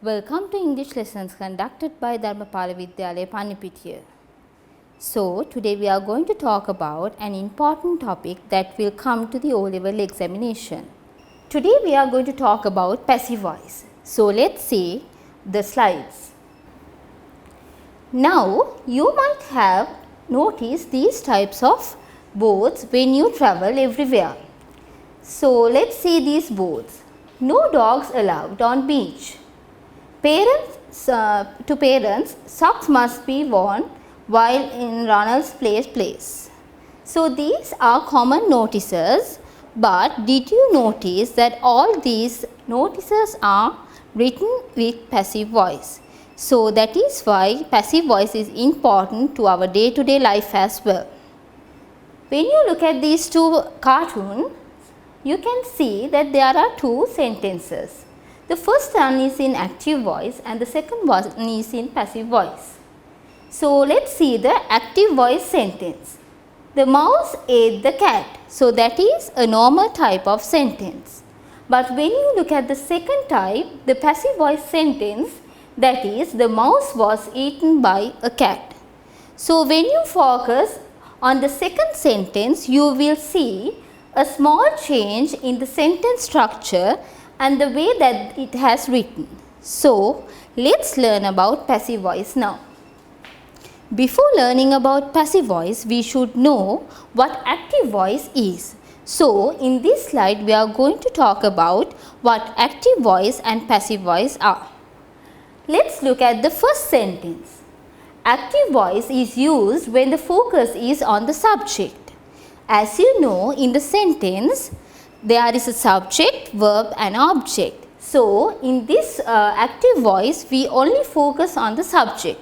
Welcome to English lessons conducted by Dharmapala Vidyalaya Panipitiya. So, today we are going to talk about an important topic that will come to the O-level examination. Today we are going to talk about passive voice. So, let's see the slides. Now, you might have noticed these types of boards when you travel everywhere. So, let's see these boards. No dogs allowed on beach. To parents, socks must be worn while in Ronald's place. So, these are common notices, but did you notice that all these notices are written with passive voice? So, that is why passive voice is important to our day-to-day life as well. When you look at these two cartoons, you can see that there are two sentences. The first one is in active voice and the second one is in passive voice. So, let's see the active voice sentence. The mouse ate the cat. So, that is a normal type of sentence. But when you look at the second type, the passive voice sentence, that is the mouse was eaten by a cat. So, when you focus on the second sentence, you will see a small change in the sentence structure and the way that it has written. So, let's learn about passive voice now. Before learning about passive voice, we should know what active voice is. So, in this slide, we are going to talk about what active voice and passive voice are. Let's look at the first sentence. Active voice is used when the focus is on the subject. As you know, in the sentence, there is a subject, verb and object. So, in this active voice, we only focus on the subject.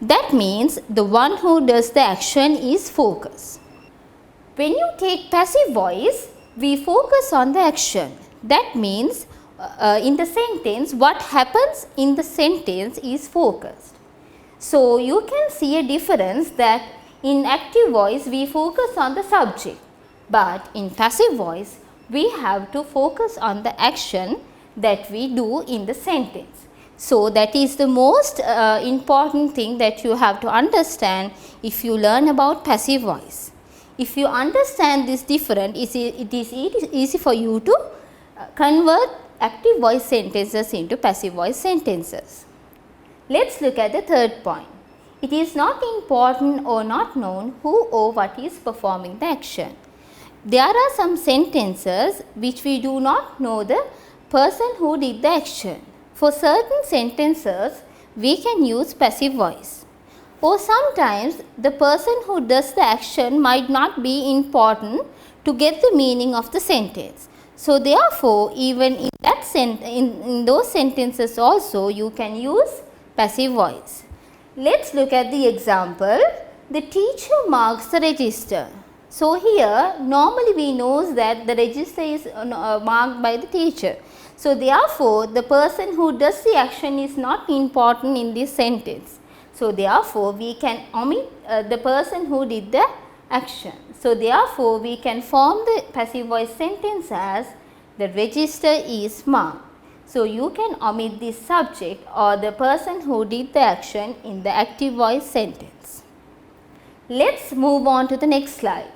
That means the one who does the action is focus. When you take passive voice, we focus on the action. That means in the sentence, what happens in the sentence is focused. So, you can see a difference that in active voice, we focus on the subject. But in passive voice, we have to focus on the action that we do in the sentence. So, that is the most important thing that you have to understand if you learn about passive voice. If you understand this difference, it is easy for you to convert active voice sentences into passive voice sentences. Let's look at the third point. It is not important or not known who or what is performing the action. There are some sentences which we do not know the person who did the action. For certain sentences, we can use passive voice. Or sometimes the person who does the action might not be important to get the meaning of the sentence. So, therefore, even in that in those sentences also you can use passive voice. Let's look at the example. The teacher marks the register. So, here normally we know that the register is marked by the teacher. So, therefore, the person who does the action is not important in this sentence. So, therefore, we can omit the person who did the action. So, therefore, we can form the passive voice sentence as the register is marked. So, you can omit this subject or the person who did the action in the active voice sentence. Let's move on to the next slide.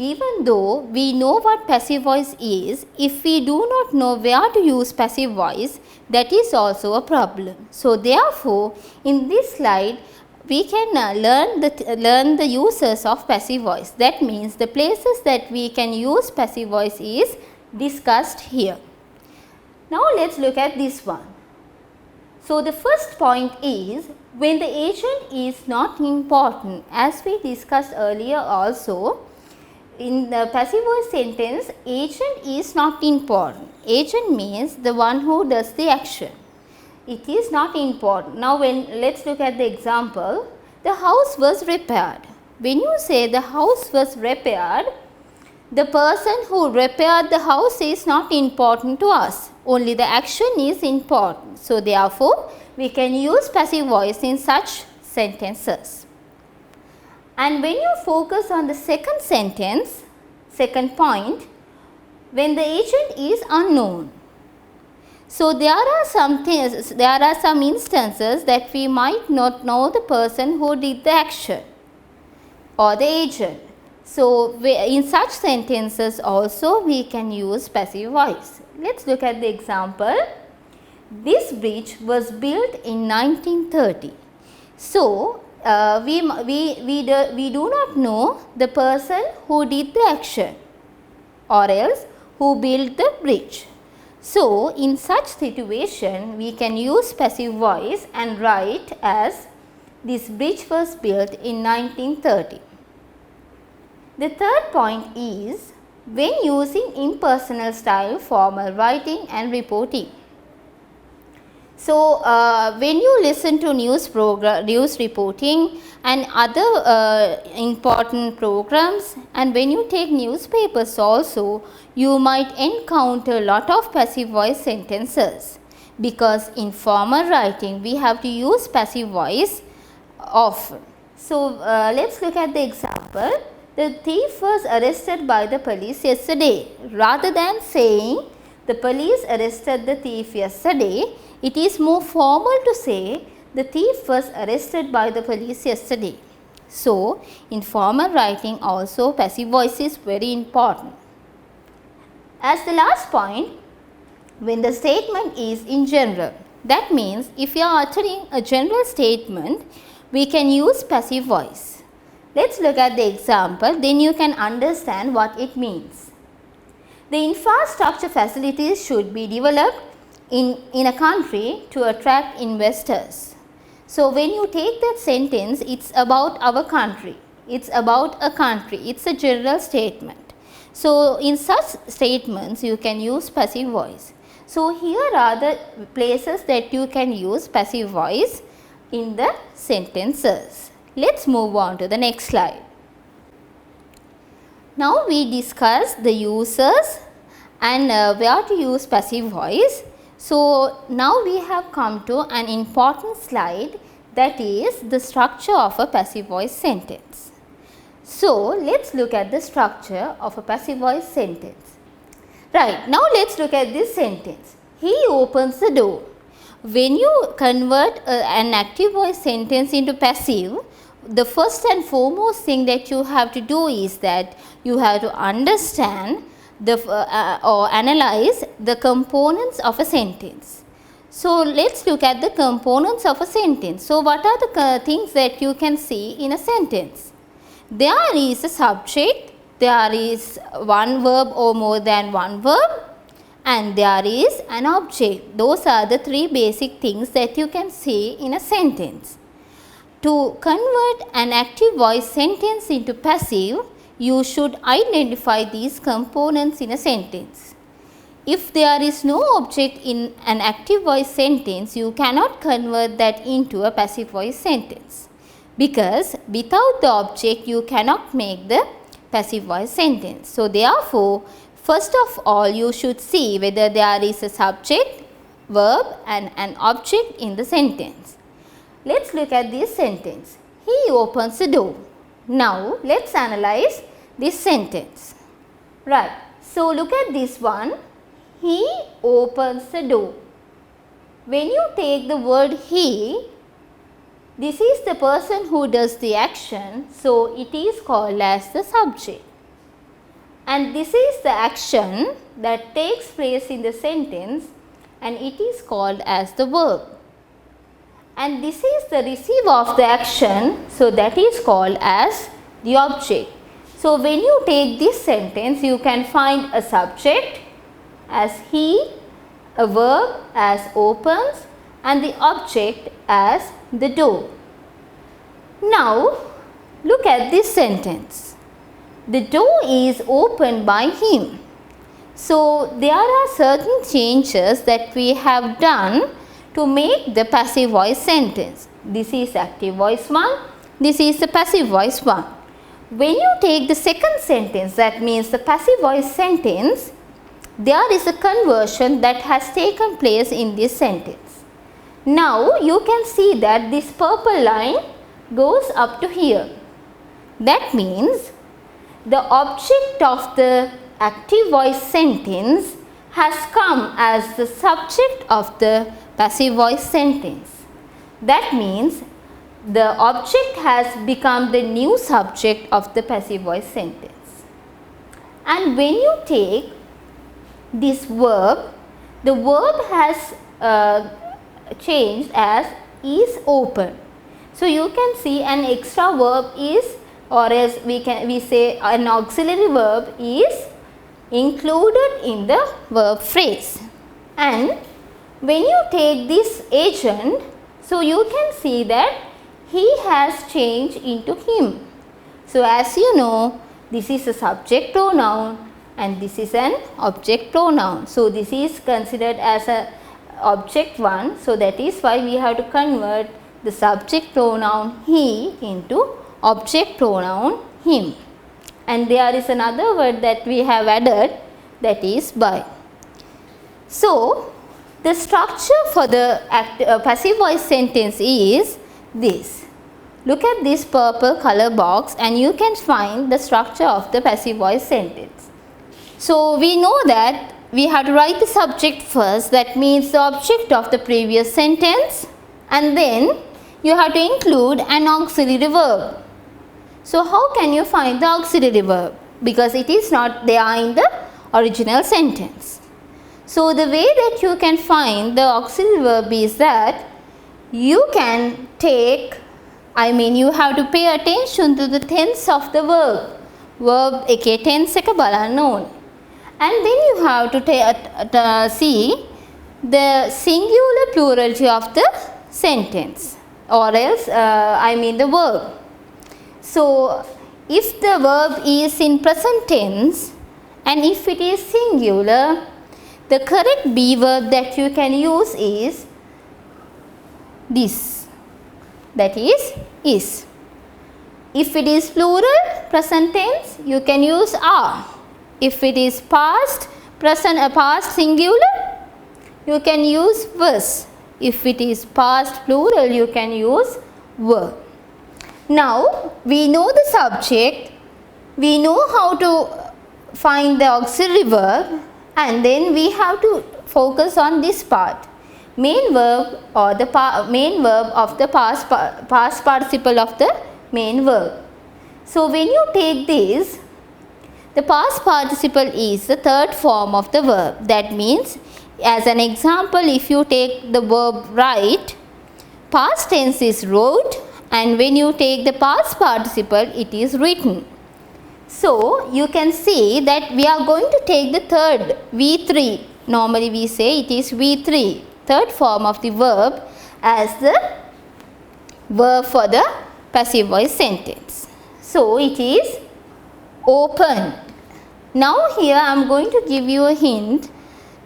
Even though we know what passive voice is, if we do not know where to use passive voice, that is also a problem. So, therefore, in this slide, we can learn the uses of passive voice. That means the places that we can use passive voice is discussed here. Now, let's look at this one. So, the first point is when the agent is not important. As we discussed earlier also, in the passive voice sentence, agent is not important. Agent means the one who does the action. It is not important. Now, let's look at the example. The house was repaired. When you say the house was repaired, the person who repaired the house is not important to us. Only the action is important. So, therefore, we can use passive voice in such sentences. And when you focus on the second sentence, second point, when the agent is unknown. So there are some instances that we might not know the person who did the action or the agent. So in such sentences also we can use passive voice. Let's look at the example. This bridge was built in 1930. So we do not know the person who did the action or else who built the bridge. So in such situation we can use passive voice and write as this bridge was built in 1930. The third point is when using impersonal style formal writing and reporting. So when you listen to news reporting and other important programs, and when you take newspapers also, you might encounter a lot of passive voice sentences, because in formal writing we have to use passive voice often. So let's look at the example. The thief was arrested by the police yesterday. Rather than saying the police arrested the thief yesterday, it is more formal to say the thief was arrested by the police yesterday. So in formal writing also passive voice is very important. As the last point, when the statement is in general, that means if you are uttering a general statement, we can use passive voice. Let's look at the example, then you can understand what it means. The infrastructure facilities should be developed in a country to attract investors. So when you take that sentence, it's about our country, it's about a country, it's a general statement. So in such statements you can use passive voice. So here are the places that you can use passive voice in the sentences. Let's move on to the next slide. Now we discuss the uses and where to use passive voice. So now we have come to an important slide, that is the structure of a passive voice sentence. So let's look at the structure of a passive voice sentence. Right, now let's look at this sentence. He opens the door. When you convert an active voice sentence into passive, the first and foremost thing that you have to do is that you have to understand or analyze the components of a sentence. So let's look at the components of a sentence. So what are the things that you can see in a sentence? There is a subject, there is one verb or more than one verb, and there is an object. Those are the three basic things that you can see in a sentence. To convert an active voice sentence into passive, you should identify these components in a sentence. If there is no object in an active voice sentence, you cannot convert that into a passive voice sentence, because without the object you cannot make the passive voice sentence. So therefore, first of all you should see whether there is a subject, verb and an object in the sentence. Let's look at this sentence. He opens the door. Now let's analyze this sentence. Right. So look at this one. He opens the door. When you take the word he, this is the person who does the action, so it is called as the subject. And this is the action that takes place in the sentence, and it is called as the verb. And this is the receiver of the action, so that is called as the object. So when you take this sentence, you can find a subject as he, a verb as opens, and the object as the door. Now look at this sentence. The door is opened by him. So there are certain changes that we have done to make the passive voice sentence. This is active voice 1, this is the passive voice 1. When you take the second sentence, that means the passive voice sentence, there is a conversion that has taken place in this sentence. Now you can see that this purple line goes up to here. That means the object of the active voice sentence has come as the subject of the passive voice sentence. That means the object has become the new subject of the passive voice sentence. And when you take this verb, the verb has changed as is open. So you can see an extra verb is, or else we say an auxiliary verb is included in the verb phrase. And when you take this agent, so you can see that he has changed into him. So as you know, this is a subject pronoun and this is an object pronoun. So this is considered as a object 1. So that is why we have to convert the subject pronoun he into object pronoun him. And there is another word that we have added, that is by. So the structure for the passive voice sentence is this. Look at this purple color box and you can find the structure of the passive voice sentence. So we know that we have to write the subject first, that means the object of the previous sentence, and then you have to include an auxiliary verb. So how can you find the auxiliary verb? Because it is not there in the original sentence. So the way that you can find the auxiliary verb is that you can take, you have to pay attention to the tense of the verb. Verb එකේ tense එක බලන්න ඕනේ. And then you have to see the singular plurality of the sentence, or else the verb. So if the verb is in present tense and if it is singular, the correct be verb that you can use is this, that is. If it is plural present tense, you can use are. If it is past singular, you can use was. If it is past plural, you can use were. Now we know the subject, we know how to find the auxiliary verb, and then we have to focus on this part, main verb, or the main verb of the past participle of the main verb. So when you take this, the past participle is the third form of the verb. That means, as an example, if you take the verb write, past tense is wrote, and when you take the past participle, it is written. So you can see that we are going to take the third, V3. Normally we say it is V3, third form of the verb, as the verb for the passive voice sentence. So it is open. Now here I am going to give you a hint.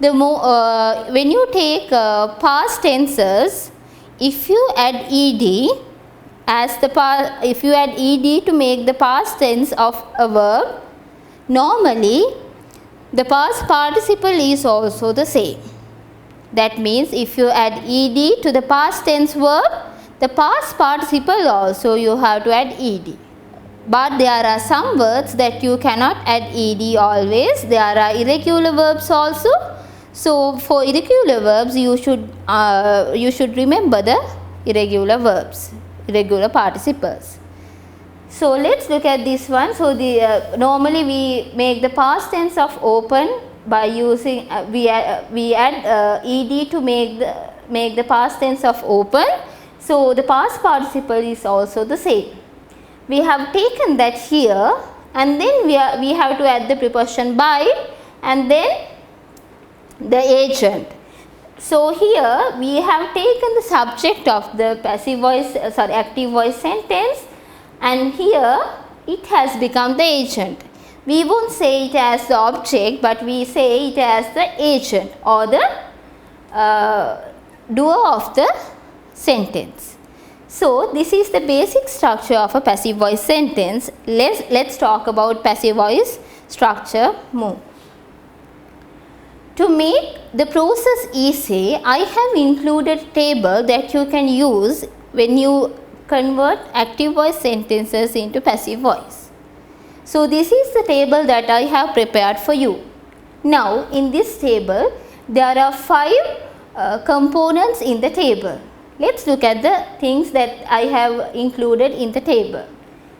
When you take past tenses, if you add ed to make the past tense of a verb, normally the past participle is also the same. That means if you add ed to the past tense verb, the past participle also you have to add ed. But there are some words that you cannot add ed always. There are irregular verbs also. So for irregular verbs, you should remember the irregular verbs, irregular participles. So let's look at this one. So normally we make the past tense of open by using we add ed to make the past tense of open. So the past participle is also the same. We have taken that here, and then we have to add the preposition by and then the agent. So here we have taken the subject of the active voice sentence, and here it has become the agent. We won't say it as the object, but we say it as the agent or the doer of the sentence. So this is the basic structure of a passive voice sentence. Let's talk about passive voice structure more. To make the process easy, I have included a table that you can use when you convert active voice sentences into passive voice. So this is the table that I have prepared for you. Now in this table there are 5 components in the table. Let's look at the things that I have included in the table.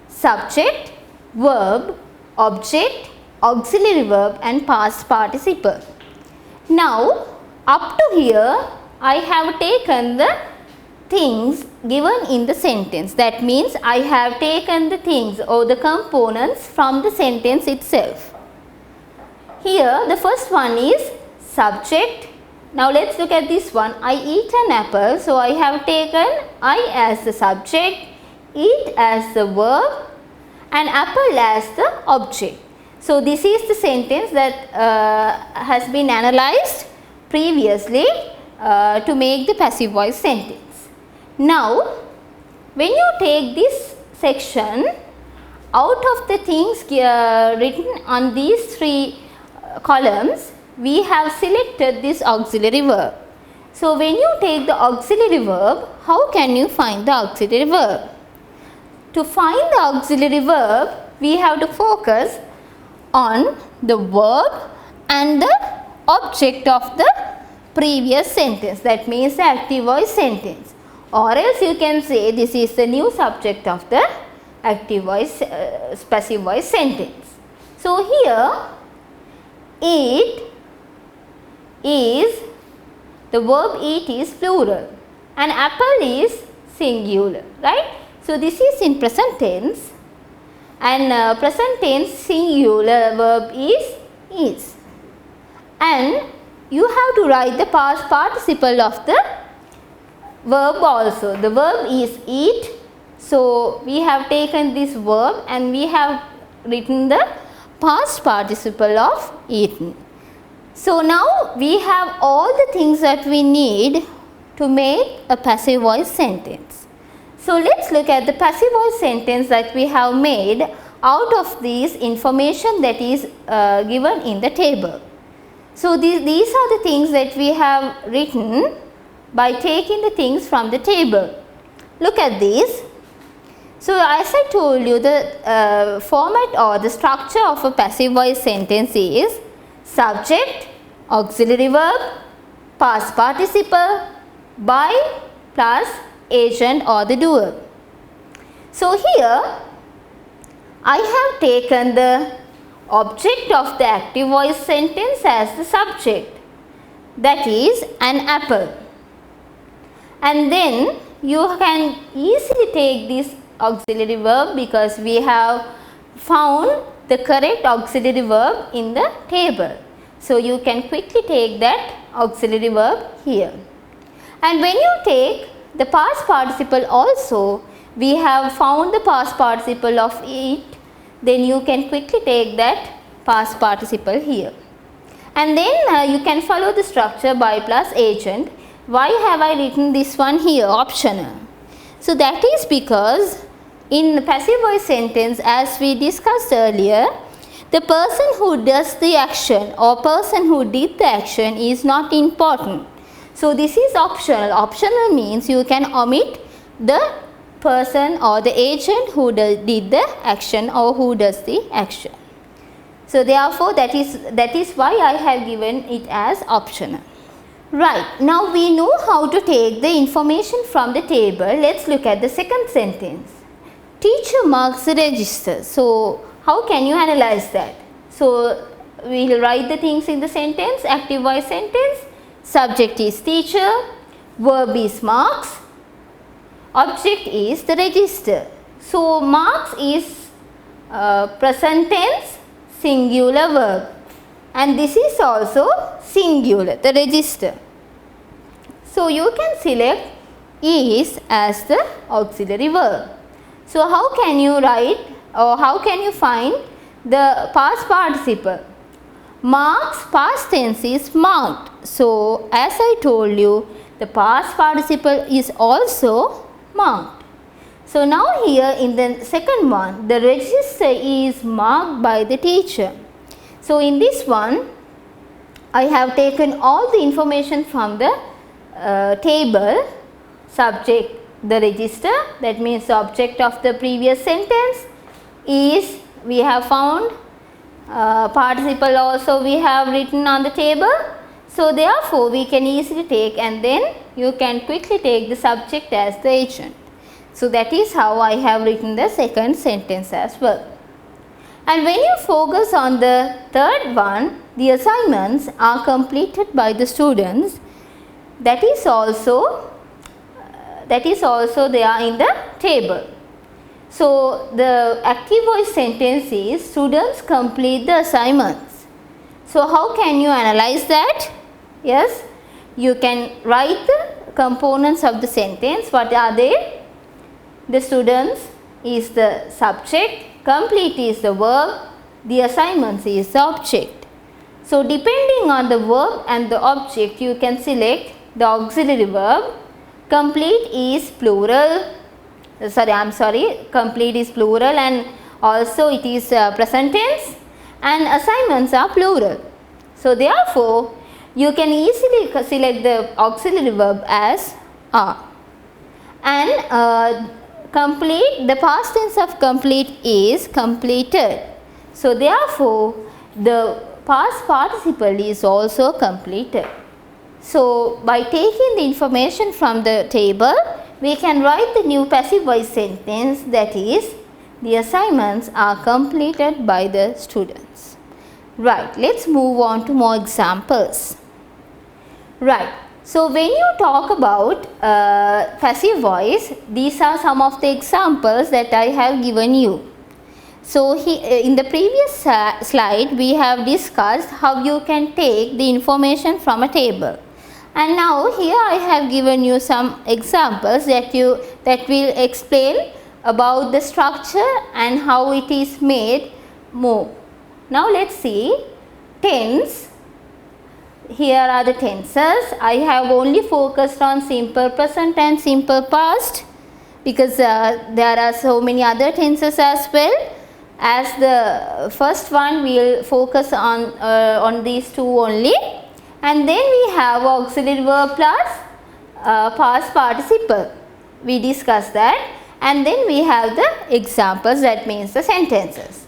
Subject, verb, object, auxiliary verb and past participle. Now up to here I have taken the things given in the sentence. That means I have taken the things or the components from the sentence itself. Here the first one is subject. Now let's look at this one. I eat an apple. So I have taken I as the subject, eat as the verb and apple as the object. So this is the sentence that has been analyzed previously to make the passive voice sentence. Now when you take this section, out of the things written on these 3 columns, we have selected this auxiliary verb. So when you take the auxiliary verb, how can you find the auxiliary verb? To find the auxiliary verb, we have to focus on the verb and the object of the previous sentence. That means the active voice sentence. Or else you can say this is the new subject of the active voice, passive voice sentence. So here eat is, the verb eat is plural and apple is singular, right? So this is in present tense and present tense singular verb is. And you have to write the past participle of the verb also. The verb is eat. So we have taken this verb and we have written the past participle of eaten. So now we have all the things that we need to make a passive voice sentence. So let's look at the passive voice sentence that we have made out of this information that is given in the table. So these are the things that we have written by taking the things from the table. Look at this. So as I told you, the format or the structure of a passive voice sentence is subject, auxiliary verb, past participle, by plus agent or the doer. So here I have taken the object of the active voice sentence as the subject, that is an apple. And then you can easily take this auxiliary verb because we have found the correct auxiliary verb in the table. So you can quickly take that auxiliary verb here. And when you take the past participle also, we have found the past participle of eat, then you can quickly take that past participle here. And then you can follow the structure by plus agent. Why have I written this one here, optional? So that is because in the passive voice sentence, as we discussed earlier, the person who does the action or person who did the action is not important. So this is optional. Optional means you can omit the person or the agent who did the action or who does the action. So therefore that is why I have given it as optional. Right, now we know how to take the information from the table. Let's look at the second sentence. Teacher marks the register. So how can you analyze that? So we will write the things in the sentence, active voice sentence. Subject is teacher, verb is marks, object is the register. So marks is present tense singular verb and this is also singular, the register. So you can select is as the auxiliary verb. So how can you write or how can you find the past participle? Marks past tense is marked. So as I told you, the past participle is also marked. So now here in the second one, the register is marked by the teacher. So in this one, I have taken all the information from the table. Subject, the register, that means the object of the previous sentence is, we have found Participle also we have written on the table. So therefore we can easily take, and then you can quickly take the subject as the agent. So that is how I have written the second sentence as well. And when you focus on the third one, the assignments are completed by the students. That is also there in the table. So the active voice sentence is students complete the assignments. So how can you analyze that? Yes, you can write the components of the sentence. What are they? The students is the subject, complete is the verb, the assignments is the object. So depending on the verb and the object, you can select the auxiliary verb. Complete is plural, complete is plural, and also it is present tense, and assignments are plural. So therefore you can easily select the auxiliary verb as are. And complete, the past tense of complete is completed. So therefore the past participle is also completed. So by taking the information from the table, we can write the new passive voice sentence, that is, the assignments are completed by the students. Right, let's move on to more examples. Right, so when you talk about passive voice, these are some of the examples that I have given you. So in the previous slide, we have discussed how you can take the information from a table. And now here I have given you some examples that will explain about the structure and how it is made more. Now let's see tense. Here are the tenses. I have only focused on simple present and simple past because there are so many other tenses as well. As the first one, we will focus on these two only. And then we have auxiliary verb plus past participle. We discussed that. And then we have the examples, that means the sentences.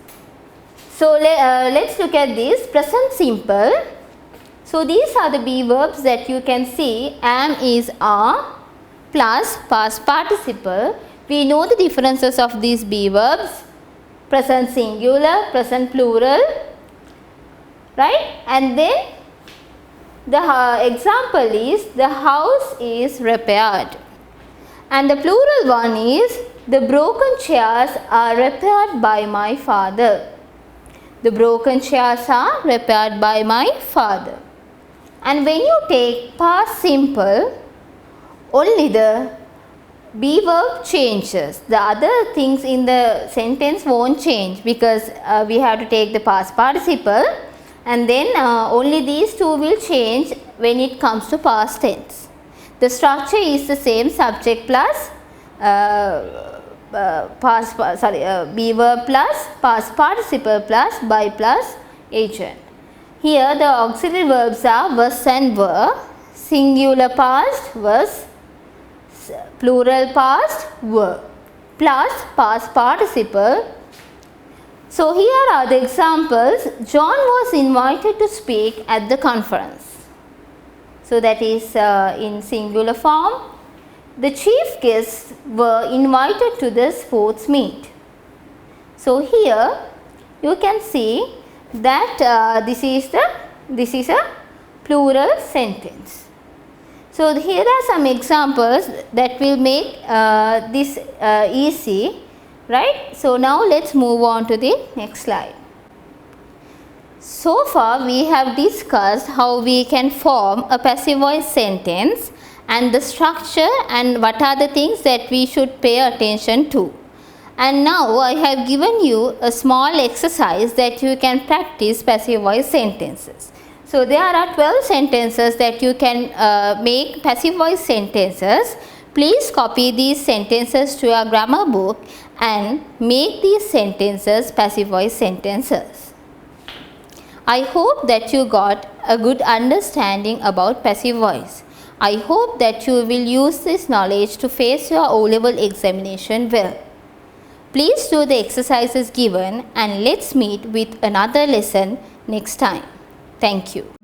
So let's look at this. Present simple. So these are the be verbs that you can see. Am is are plus past participle. We know the differences of these be verbs. Present singular, present plural, right? And then the example is the house is repaired, and the plural one is the broken chairs are repaired by my father. The broken chairs are repaired by my father. And when you take past simple, only the be verb changes. The other things in the sentence won't change because we have to take the past participle, and then only these two will change when it comes to past tense. The structure is the same, subject plus be verb plus past participle plus by plus agent. Here the auxiliary verbs are was and were, singular past was, plural past were, plus past participle. So here are the examples. John was invited to speak at the conference. So that is in singular form. The chief guests were invited to the sports meet. So here you can see that this is a plural sentence. So here are some examples that will make this easy, right? So now let's move on to the next slide. So far we have discussed how we can form a passive voice sentence and the structure and what are the things that we should pay attention to. And now I have given you a small exercise that you can practice passive voice sentences. So there are 12 sentences that you can make passive voice sentences. Please copy these sentences to your grammar book and make these sentences passive voice sentences. I hope that you got a good understanding about passive voice. I hope that you will use this knowledge to face your O-level examination well. Please do the exercises given and let's meet with another lesson next time. Thank you.